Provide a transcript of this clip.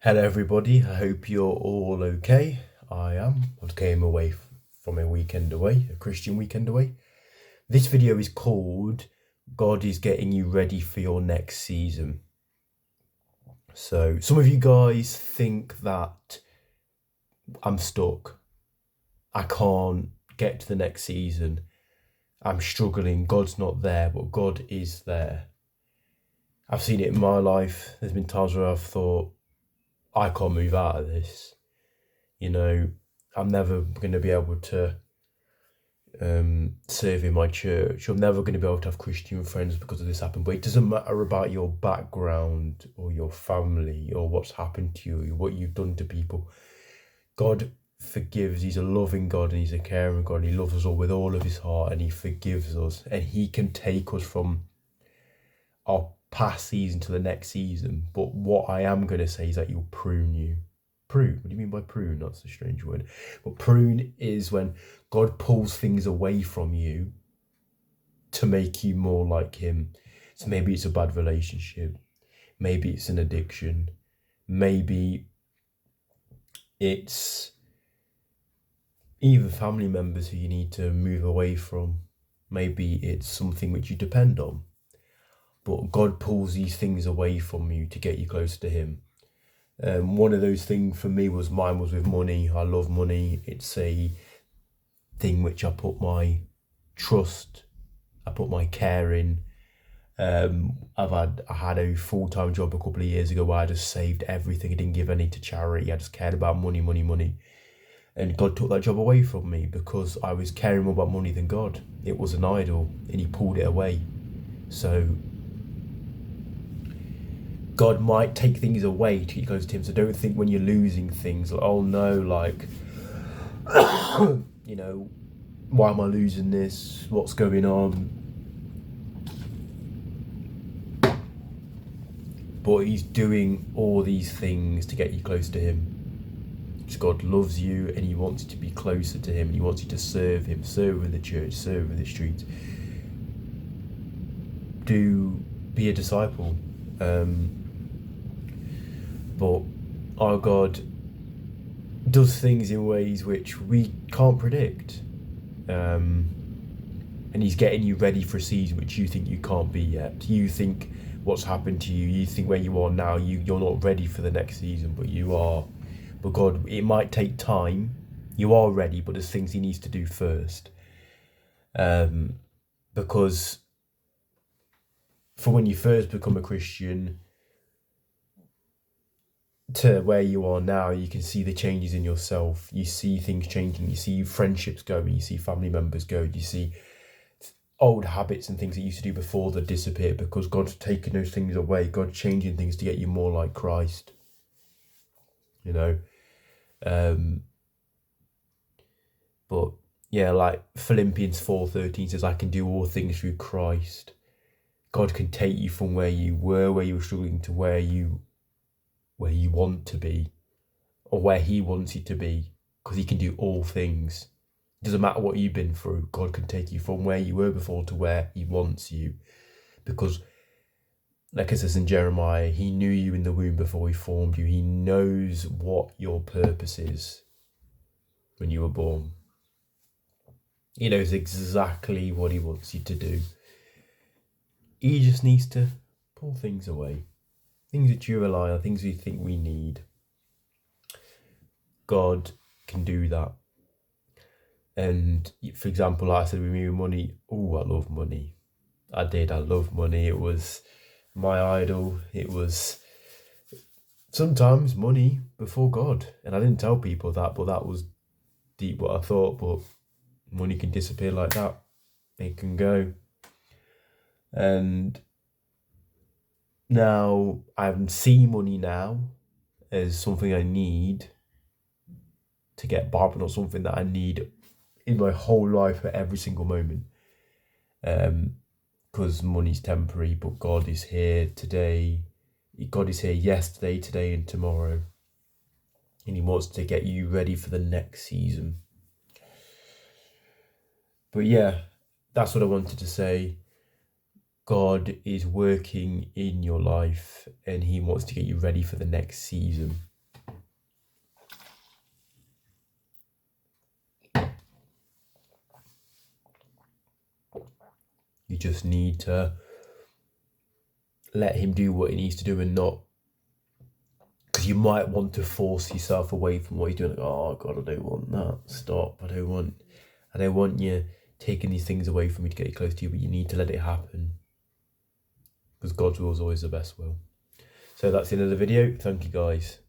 Hello, everybody. I hope you're all okay. I am. I came away from a weekend away, a Christian weekend away. This video is called God is Getting You Ready for Your Next Season. So, some of you guys think that I'm stuck. I can't get to the next season. I'm struggling. God's not there, but God is there. I've seen it in my life. There's been times where I've thought, I can't move out of this. I'm never going to be able to serve in my church. I'm never going to be able to have Christian friends because of this happened. But it doesn't matter about your background or your family or what's happened to you, or what you've done to people. God forgives. He's a loving God and he's a caring God. He loves us all with all of his heart and he forgives us. And he can take us from our past season to the next season. But what I am going to say is that he'll prune you. Prune? What do you mean by prune? That's a strange word. But prune is when God pulls things away from you to make you more like him. So maybe it's a bad relationship. Maybe it's an addiction. Maybe it's even family members who you need to move away from. Maybe it's something which you depend on. But God pulls these things away from you to get you closer to him. One of those things for me was with money. I love money. It's a thing which I put my trust, I put my care in. I had a full-time job a couple of years ago where I just saved everything. I didn't give any to charity. I just cared about money. And God took that job away from me because I was caring more about money than God. It was an idol and he pulled it away. So God might take things away to get close to him. So don't think when you're losing things, like, oh no, like, why am I losing this? What's going on? But he's doing all these things to get you close to him. Because God loves you and he wants you to be closer to him. And he wants you to serve him, serve in the church, serve in the streets. Be a disciple. But our God does things in ways which we can't predict. And he's getting you ready for a season which you think you can't be yet. You think what's happened to you, you think where you are now, you're not ready for the next season, but you are. But God, it might take time. You are ready, but there's things he needs to do first. Because for when you first become a Christian, to where you are now, you can see the changes in yourself. You see things changing. You see friendships going. You see family members go. You see old habits and things that you used to do before that disappear because God's taken those things away. God's changing things to get you more like Christ. But yeah, like Philippians 4:13 says, I can do all things through Christ. God can take you from where you were struggling, to where you want to be, or where he wants you to be, because he can do all things. It doesn't matter what you've been through. God can take you from where you were before to where he wants you, because like it says in Jeremiah, he knew you in the womb before he formed you. He knows what your purpose is when you were born. He knows exactly what he wants you to do. He just needs to pull things away. Things that you rely on, things we think we need. God can do that. And for example, like I said, with me with money, I love money. I love money. It was my idol. It was sometimes money before God. And I didn't tell people that, but that was deep what I thought. But money can disappear like that. It can go. And now I see money now as something I need to get by, but not something that I need in my whole life at every single moment. Because money's temporary, but God is here today. God is here yesterday, today, and tomorrow. And he wants to get you ready for the next season. But yeah, that's what I wanted to say. God is working in your life and he wants to get you ready for the next season. You just need to let him do what he needs to do, and not, because you might want to force yourself away from what you're doing. Like, oh God, I don't want that. Stop. I don't want you taking these things away from me to get you close to you, but you need to let it happen, because God's will is always the best will. So that's the end of the video. Thank you guys.